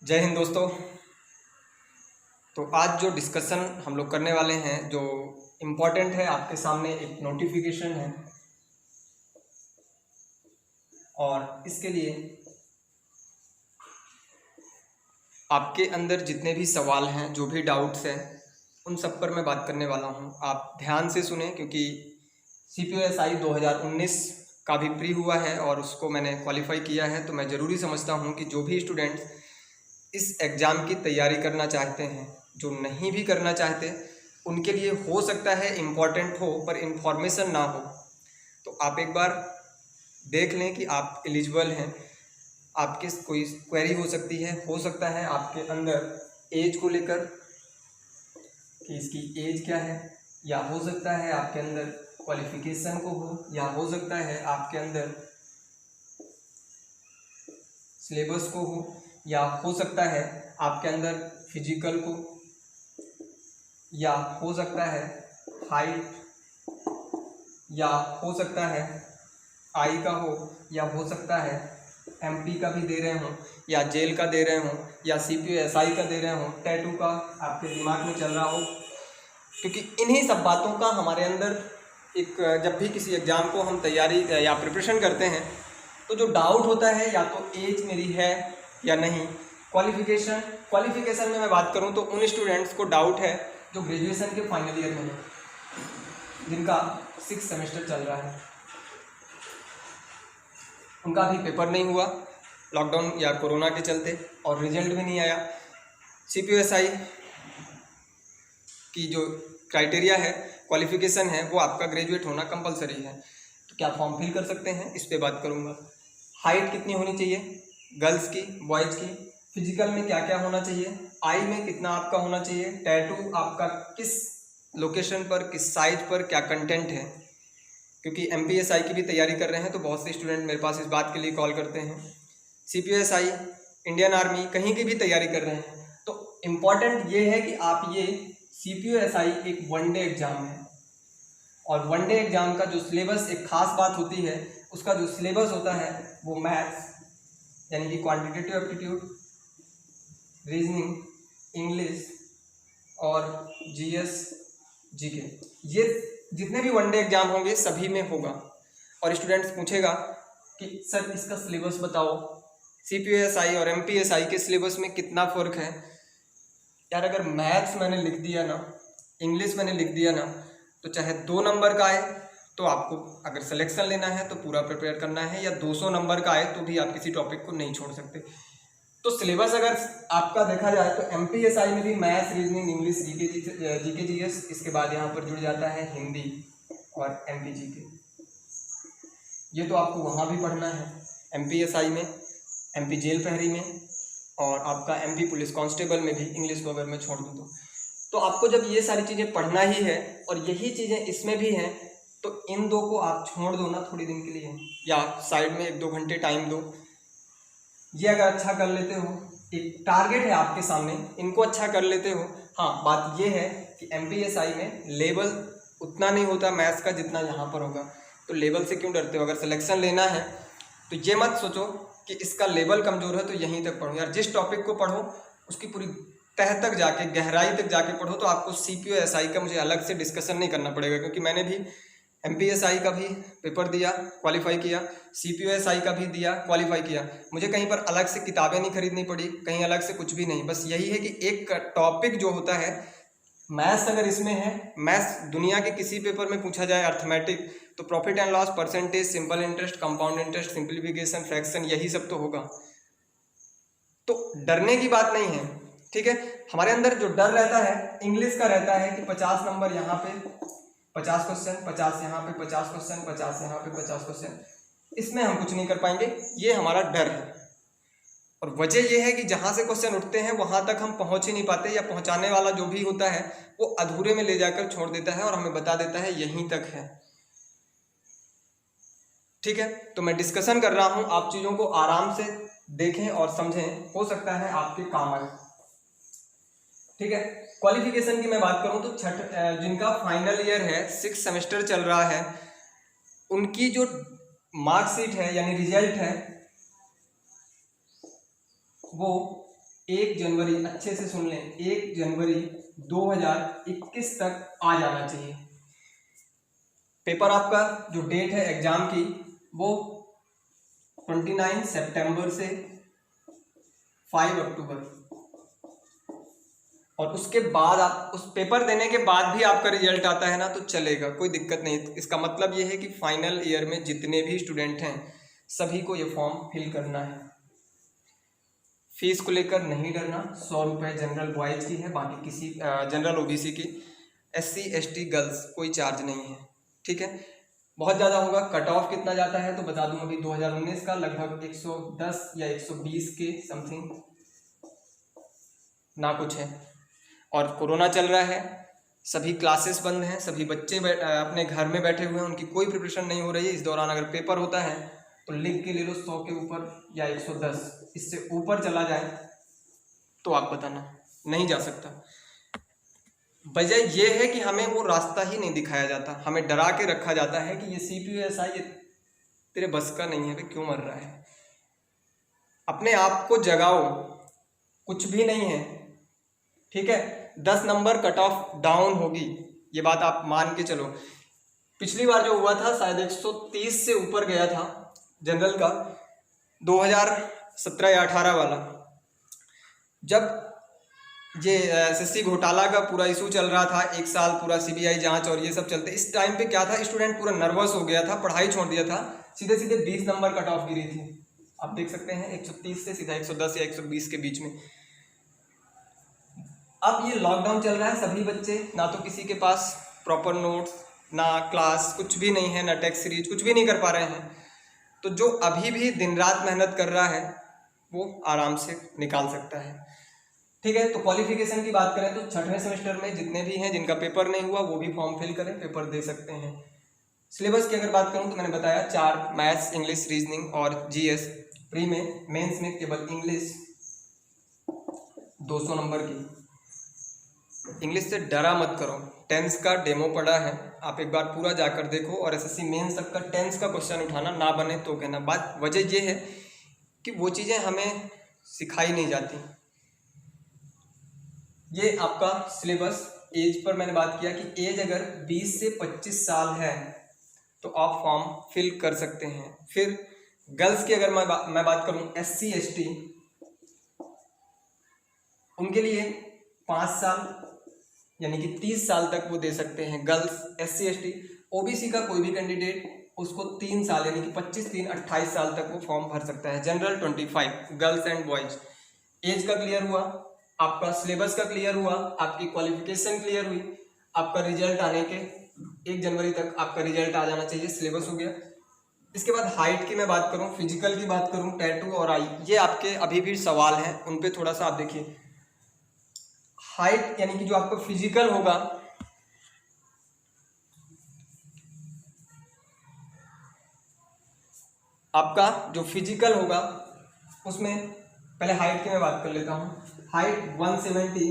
जय हिंद दोस्तों। तो आज जो डिस्कशन हम लोग करने वाले हैं जो इम्पोर्टेंट है, आपके सामने एक नोटिफिकेशन है और इसके लिए आपके अंदर जितने भी सवाल हैं, जो भी डाउट्स हैं, उन सब पर मैं बात करने वाला हूं। आप ध्यान से सुने क्योंकि CPSI 2019 का भी प्री हुआ है और उसको मैंने क्वालिफाई किया है। तो मैं ज़रूरी समझता हूं कि जो भी स्टूडेंट्स इस एग्ज़ाम की तैयारी करना चाहते हैं, जो नहीं भी करना चाहते, उनके लिए हो सकता है इम्पॉर्टेंट हो पर इन्फॉर्मेशन ना हो। तो आप एक बार देख लें कि आप एलिजिबल हैं। आपके कोई क्वेरी हो सकती है, हो सकता है आपके अंदर एज को लेकर कि इसकी एज क्या है, या हो सकता है आपके अंदर क्वालिफिकेशन को हो, या हो सकता है आपके अंदर सिलेबस को हो, या हो सकता है आपके अंदर फिजिकल को, या हो सकता है हाइट, या हो सकता है आई का हो, या हो सकता है MP का भी दे रहे हों, या जेल का दे रहे हों, या CPSI का दे रहे हों, टैटू का आपके दिमाग में चल रहा हो। क्योंकि इन्हीं सब बातों का हमारे अंदर एक, जब भी किसी एग्ज़ाम को हम तैयारी या प्रिपरेशन करते हैं तो जो डाउट होता है, या तो एज मेरी है या नहीं, क्वालिफिकेशन में मैं बात करूं तो उन स्टूडेंट्स को डाउट है जो ग्रेजुएशन के फाइनल ईयर में है, जिनका 6 सेमेस्टर चल रहा है, उनका भी पेपर नहीं हुआ लॉकडाउन या कोरोना के चलते, और रिजल्ट भी नहीं आया। CPSI की जो क्राइटेरिया है, क्वालिफिकेशन है, वो आपका ग्रेजुएट होना कंपलसरी है। तो क्या फॉर्म फिल कर सकते हैं, इस पे बात करूँगा। हाइट कितनी होनी चाहिए गर्ल्स की, बॉयज़ की, फिजिकल में क्या क्या होना चाहिए, आई में कितना आपका होना चाहिए, टैटू आपका किस लोकेशन पर, किस साइज पर, क्या कंटेंट है। क्योंकि MPSI की भी तैयारी कर रहे हैं तो बहुत से स्टूडेंट मेरे पास इस बात के लिए कॉल करते हैं। CPSI, इंडियन आर्मी, कहीं की भी तैयारी कर रहे हैं तो इम्पॉर्टेंट ये है कि आप ये CPSI एक वनडे एग्ज़ाम है, और वनडे एग्ज़ाम का जो सिलेबस, एक खास बात होती है, उसका जो सिलेबस होता है वो मैथ्स यानी कि क्वांटिटेटिव एप्टीट्यूड, रीजनिंग, इंग्लिश और GS GK, ये जितने भी वनडे एग्जाम होंगे सभी में होगा। और स्टूडेंट्स पूछेगा कि सर इसका सिलेबस बताओ, CPSI और MPSI के सिलेबस में कितना फ़र्क है। यार अगर मैथ्स मैंने लिख दिया ना, इंग्लिश मैंने लिख दिया ना, तो चाहे 2 नंबर का आए तो आपको अगर सिलेक्शन लेना है तो पूरा प्रिपेयर करना है, या 200 नंबर का आए तो भी आप किसी टॉपिक को नहीं छोड़ सकते। तो सिलेबस अगर आपका देखा जाए तो MPSI में भी maths, reasoning, English, GK GS, इसके बाद यहाँ पर जुड़ जाता है हिंदी और MP GK। ये तो आपको वहाँ भी पढ़ना है MPSI में, MP जेल प्रहरी में, और आपका MP पुलिस कांस्टेबल में भी इंग्लिश वगैरह में छोड़ दूँ तो आपको जब ये सारी चीज़ें पढ़ना ही है और यही चीज़ें इसमें भी हैं, तो इन दो को आप छोड़ दो ना थोड़ी दिन के लिए, या साइड में 1-2 घंटे टाइम दो। ये अगर अच्छा कर लेते हो, एक टारगेट है आपके सामने, इनको अच्छा कर लेते हो। हाँ, बात ये है कि MPSI में लेवल उतना नहीं होता मैथ्स का जितना यहाँ पर होगा। तो लेवल से क्यों डरते हो? अगर सिलेक्शन लेना है तो ये मत सोचो कि इसका लेवल कमज़ोर है तो यहीं तक पढ़ो। यार जिस टॉपिक को पढ़ो उसकी पूरी तह तक जाके, गहराई तक जाके पढ़ो। तो आपको CPSI का मुझे अलग से डिस्कशन नहीं करना पड़ेगा, क्योंकि मैंने भी MPSI का भी पेपर दिया, क्वालिफाई किया, CPSI का भी दिया, क्वालिफाई किया। मुझे कहीं पर अलग से किताबें नहीं खरीदनी पड़ी, कहीं अलग से कुछ भी नहीं। बस यही है कि एक टॉपिक जो होता है, मैथ्स अगर इसमें है, मैथ्स दुनिया के किसी पेपर में पूछा जाए, अर्थमेटिक, तो profit and loss, percentage, simple interest, compound interest, simplification, fraction, यही सब तो होगा। तो डरने की बात नहीं है, ठीक है। हमारे अंदर जो डर रहता है इंग्लिश का रहता है कि 50 नंबर यहाँ पे, 50 क्वेश्चन, 50 यहाँ पे, 50 क्वेश्चन, 50 यहाँ पे, 50 क्वेश्चन, इसमें हम कुछ नहीं कर पाएंगे, ये हमारा डर है। और वजह यह है कि जहाँ से क्वेश्चन उठते हैं वहाँ तक हम पहुँच ही नहीं पाते, या पहुँचाने वाला जो भी होता है वो अधूरे में ले जाकर छोड़ देता है और हमें बता देता है यहीं तक है, ठीक है। तो मैं डिस्कशन कर रहा हूँ, आप चीज़ों को आराम से देखें और समझें, हो सकता है आपके काम आए, ठीक है। क्वालिफिकेशन की मैं बात करूं तो जिनका फाइनल ईयर है, 6 सेमेस्टर चल रहा है, उनकी जो मार्कशीट है यानी रिजल्ट है वो 1 जनवरी, अच्छे से सुन लें, 1 जनवरी 2021 तक आ जाना चाहिए। पेपर आपका जो डेट है एग्जाम की वो 29 सितंबर से 5 अक्टूबर, और उसके बाद आप उस पेपर देने के बाद भी आपका रिजल्ट आता है ना तो चलेगा, कोई दिक्कत नहीं। इसका मतलब ये है कि फाइनल ईयर में जितने भी स्टूडेंट हैं सभी को ये फॉर्म फिल करना है। फीस को लेकर नहीं डरना, 100 रुपये जनरल बॉयज़ की है, बाकी किसी जनरल ओबीसी की, SC ST गर्ल्स कोई चार्ज नहीं है, ठीक है। बहुत ज़्यादा होगा, कट ऑफ कितना जाता है तो बता दूं, अभी 2019 का लगभग 110 या 120 के समथिंग ना कुछ है। और कोरोना चल रहा है, सभी क्लासेस बंद हैं, सभी बच्चे अपने घर में बैठे हुए हैं, उनकी कोई प्रिपरेशन नहीं हो रही है। इस दौरान अगर पेपर होता है तो लिख के ले लो 100 के ऊपर या 110, इससे ऊपर चला जाए तो आप बताना, नहीं जा सकता। वजह यह है कि हमें वो रास्ता ही नहीं दिखाया जाता, हमें डरा के रखा जाता है कि ये CPSI ये तेरे बस का नहीं है, क्यों मर रहा है। अपने आप को जगाओ, कुछ भी नहीं है, ठीक है। 10 नंबर कट ऑफ डाउन होगी, ये बात आप मान के चलो। पिछली बार जो हुआ था शायद 130 से ऊपर गया था जनरल का, 2017 या 18 वाला, जब ये SSC घोटाला का पूरा इशू चल रहा था, 1 साल पूरा CBI जांच और ये सब चलते, इस टाइम पे क्या था, स्टूडेंट पूरा नर्वस हो गया था, पढ़ाई छोड़ दिया था, सीधे सीधे 20 नंबर कट ऑफ गिरी थी। आप देख सकते हैं 130 से सीधा 110 या 120 के बीच में। अब ये लॉकडाउन चल रहा है, सभी बच्चे ना तो किसी के पास प्रॉपर नोट्स, ना क्लास, कुछ भी नहीं है, ना टेस्ट सीरीज, कुछ भी नहीं कर पा रहे हैं। तो जो अभी भी दिन रात मेहनत कर रहा है वो आराम से निकाल सकता है, ठीक है। तो क्वालिफिकेशन की बात करें तो 6वें सेमेस्टर में जितने भी हैं जिनका पेपर नहीं हुआ वो भी फॉर्म फिल करें, पेपर दे सकते हैं। सिलेबस की अगर बात करूं तो मैंने बताया 4, मैथ्स, इंग्लिश, रीजनिंग और GS। प्री में, मेंस में केवल इंग्लिश 200 नंबर की। इंग्लिश से डरा मत करो, 10th का डेमो पड़ा है, आप एक बार पूरा जाकर देखो, और SSC मेंस तक का 10th का क्वेश्चन उठाना, ना बने तो कहना। बात वजह ये है कि वो चीज़ें हमें सिखाई नहीं जाती। ये आपका सिलेबस। एज पर मैंने बात किया कि एज अगर 20 से 25 साल है तो आप फॉर्म फिल कर सकते हैं। फिर गर्ल्स की अगर मैं बात करूं, SC ST, उनके लिए 5 साल यानी कि 30 साल तक वो दे सकते हैं गर्ल्स, SC ST। OBC का कोई भी कैंडिडेट उसको 3 साल यानी कि 25 3 28 साल तक वो फॉर्म भर सकता है। General 25, girls and boys. Age का क्लियर हुआ, आपका सिलेबस का क्लियर हुआ, आपकी क्वालिफिकेशन क्लियर हुई, आपका रिजल्ट आने के 1 जनवरी तक आपका रिजल्ट आ जाना चाहिए, सिलेबस हो गया। इसके बाद हाइट की मैं बात करूं, फिजिकल की बात करूं, टैटू और आई, ये आपके अभी भी सवाल हैं, उन पे थोड़ा सा आप देखिए। हाइट यानी कि जो आपका फिजिकल होगा, आपका जो फिजिकल होगा उसमें पहले हाइट की मैं बात कर लेता हूं। हाइट 170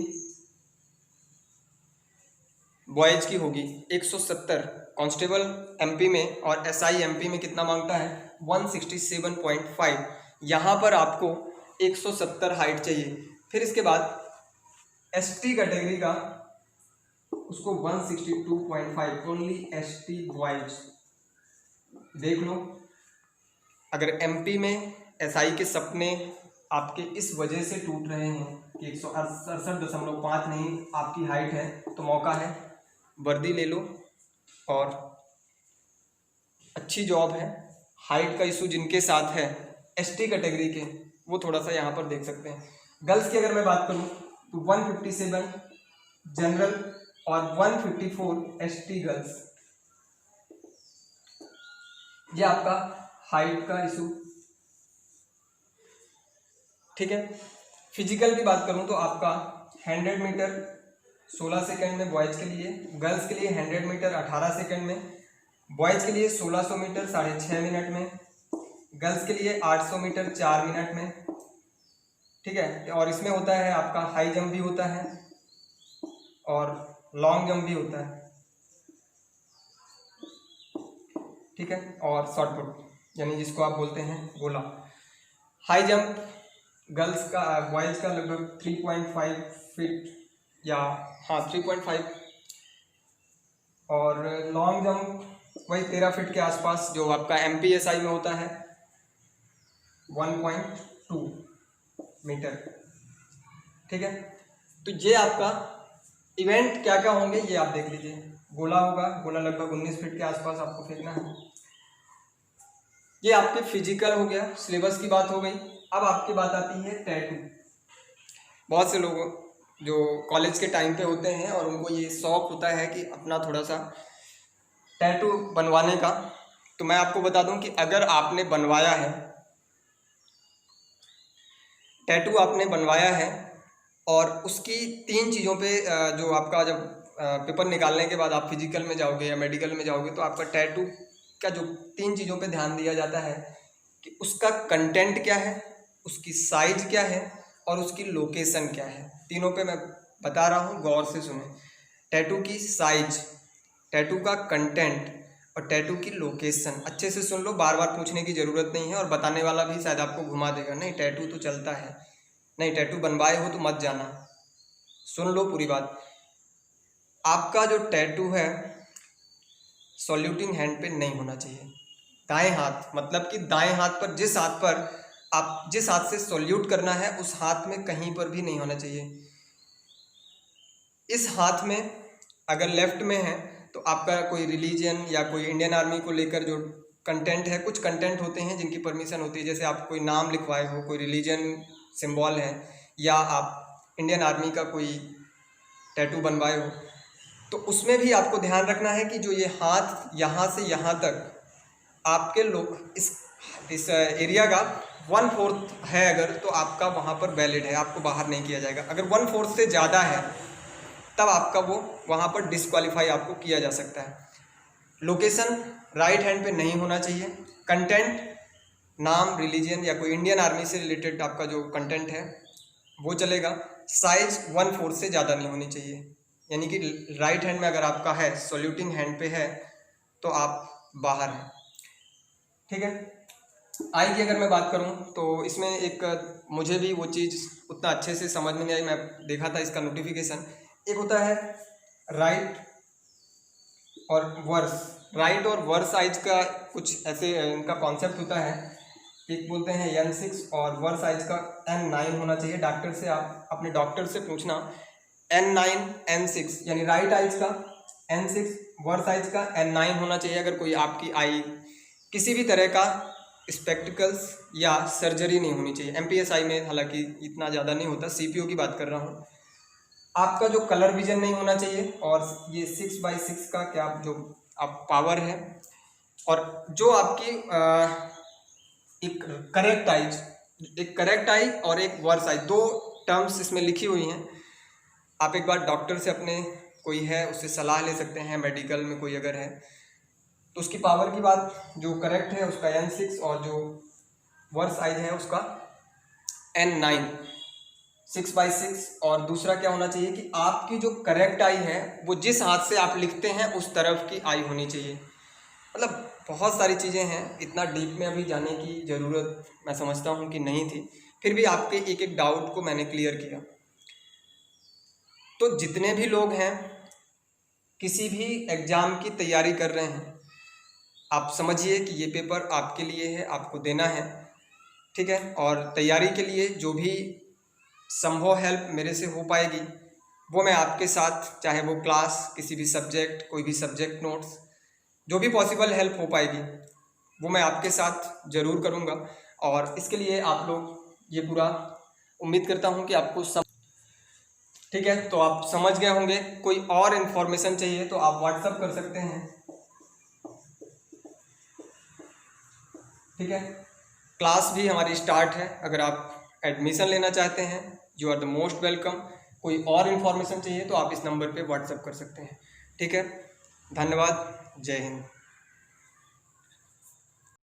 बॉयज की होगी, 170 कांस्टेबल MP में, और SI MP में कितना मांगता है 167.5। यहाँ पर आपको 170 हाइट चाहिए। फिर इसके बाद ST कैटेगरी का उसको 162.5, ओनली ST बॉयज। देख लो, अगर MP में SI के सपने आपके इस वजह से टूट रहे हैं कि 168.5 नहीं आपकी हाइट है, तो मौका है, वर्दी ले लो और अच्छी जॉब है। हाइट का इशू जिनके साथ है ST कैटेगरी के, वो थोड़ा सा यहाँ पर देख सकते हैं। गर्ल्स की अगर मैं बात करूँ तो 157 जनरल और 154 ST गर्ल्स। ये आपका हाइट का इशू, ठीक है। फिजिकल की बात करूं तो आपका 100 मीटर 16 सेकंड में बॉयज़ के लिए, गर्ल्स के लिए 100 मीटर 18 सेकंड में, बॉयज़ के लिए 1600 मीटर 6.5 मिनट में, गर्ल्स के लिए 800 मीटर 4 मिनट में, ठीक है। और इसमें होता है आपका हाई जंप भी होता है और लॉन्ग जंप भी होता है, ठीक है, और शॉर्ट पुट यानी जिसको आप बोलते हैं गोला। हाई जंप गर्ल्स का बॉयज़ का लगभग 3.5 फीट या हाँ 3.5, और लॉन्ग जंप वही 13 फीट के आसपास जो आपका MPSI में होता है 1.2 मीटर। ठीक है, तो ये आपका इवेंट क्या क्या होंगे ये आप देख लीजिए। गोला होगा, गोला लगभग 19 फीट के आसपास आपको फेंकना है। ये आपके फिजिकल हो गया, सिलेबस की बात हो गई। अब आपकी बात आती है टैटू। बहुत से लोग जो कॉलेज के टाइम पे होते हैं और उनको ये शौक होता है कि अपना थोड़ा सा टैटू बनवाने का। तो मैं आपको बता दूं कि अगर आपने बनवाया है टैटू, आपने बनवाया है और उसकी 3 चीज़ों पे जो आपका जब पेपर निकालने के बाद आप फिजिकल में जाओगे या मेडिकल में जाओगे तो आपका टैटू का जो 3 चीज़ों पे ध्यान दिया जाता है कि उसका कंटेंट क्या है, उसकी साइज क्या है और उसकी लोकेशन क्या है। तीनों पे मैं बता रहा हूँ, गौर से सुने। टैटू की साइज, टैटू का कंटेंट और टैटू की लोकेशन अच्छे से सुन लो, बार बार पूछने की ज़रूरत नहीं है। और बताने वाला भी शायद आपको घुमा देगा, नहीं टैटू तो चलता है, नहीं टैटू बनवाए हो तो मत जाना। सुन लो पूरी बात। आपका जो टैटू है सॉल्यूटिंग हैंड पे नहीं होना चाहिए। दाएं हाथ, मतलब कि दाएं हाथ पर, जिस हाथ पर आप जिस हाथ से सॉल्यूट करना है उस हाथ में कहीं पर भी नहीं होना चाहिए। इस हाथ में अगर लेफ्ट में है तो आपका कोई रिलीजन या कोई इंडियन आर्मी को लेकर जो कंटेंट है, कुछ कंटेंट होते हैं जिनकी परमिशन होती है, जैसे आप कोई नाम लिखवाए हो, कोई रिलीजन सिंबल है, या आप इंडियन आर्मी का कोई टैटू बनवाए हो, तो उसमें भी आपको ध्यान रखना है कि जो ये हाथ यहाँ से यहाँ तक आपके लोग इस एरिया का 1/4 है अगर, तो आपका वहाँ पर वैलिड है, आपको बाहर नहीं किया जाएगा। अगर 1/4 से ज़्यादा है तब आपका वो वहाँ पर डिस्क्वालीफाई आपको किया जा सकता है। लोकेशन राइट हैंड पे नहीं होना चाहिए। कंटेंट, नाम, रिलीजन या कोई इंडियन आर्मी से रिलेटेड आपका जो कंटेंट है वो चलेगा। साइज 1/4 से ज़्यादा नहीं होनी चाहिए, यानी कि राइट हैंड में अगर आपका है, सॉल्यूटिंग हैंड पे है, तो आप बाहर हैं। ठीक है, आई की अगर मैं बात करूं तो इसमें एक मुझे भी वो चीज़ उतना अच्छे से समझ में नहीं आई। मैं देखा था इसका नोटिफिकेशन, एक होता है राइट और वर्स। राइट और वर्स साइज का कुछ ऐसे इनका कॉन्सेप्ट होता है। एक बोलते हैं N6 और वर्स साइज का N9 होना चाहिए। डॉक्टर से आप अपने डॉक्टर से पूछना N9 N6, यानी राइट आइज का N6, वर्स साइज का N9 होना चाहिए। अगर कोई आपकी आई किसी भी तरह का स्पेक्टिकल्स या सर्जरी नहीं होनी चाहिए। MPSI में हालांकि इतना ज़्यादा नहीं होता, CPO की बात कर रहा हूँ। आपका जो कलर विजन नहीं होना चाहिए, और ये 6x6 का क्या जो आप पावर है, और जो आपकी एक करेक्ट आई और एक वर्स आई, 2 टर्म्स इसमें लिखी हुई हैं। आप एक बार डॉक्टर से अपने कोई है उससे सलाह ले सकते हैं, मेडिकल में कोई अगर है तो उसकी पावर की बात, जो करेक्ट है उसका N6 और जो वर्स आई है उसका N9, 6x6। और दूसरा क्या होना चाहिए कि आपकी जो करेक्ट आई है वो जिस हाथ से आप लिखते हैं उस तरफ की आई होनी चाहिए। मतलब बहुत सारी चीज़ें हैं, इतना डीप में अभी जाने की ज़रूरत मैं समझता हूँ कि नहीं थी, फिर भी आपके एक एक डाउट को मैंने क्लियर किया। तो जितने भी लोग हैं किसी भी एग्ज़ाम की तैयारी कर रहे हैं, आप समझिए कि ये पेपर आपके लिए है, आपको देना है। ठीक है, और तैयारी के लिए जो भी संभव हेल्प मेरे से हो पाएगी वो मैं आपके साथ, चाहे वो क्लास, किसी भी सब्जेक्ट, कोई भी सब्जेक्ट नोट्स, जो भी पॉसिबल हेल्प हो पाएगी वो मैं आपके साथ ज़रूर करूँगा। और इसके लिए आप लोग ये पूरा उम्मीद करता हूँ कि आपको ठीक है, तो आप समझ गए होंगे। कोई और इन्फॉर्मेशन चाहिए तो आप व्हाट्सअप कर सकते हैं। ठीक है, क्लास भी हमारी स्टार्ट है, अगर आप एडमिशन लेना चाहते हैं you are the most welcome. कोई और इन्फॉर्मेशन चाहिए तो आप इस नंबर पे व्हाट्सअप कर सकते हैं। ठीक है, धन्यवाद, जय हिंद।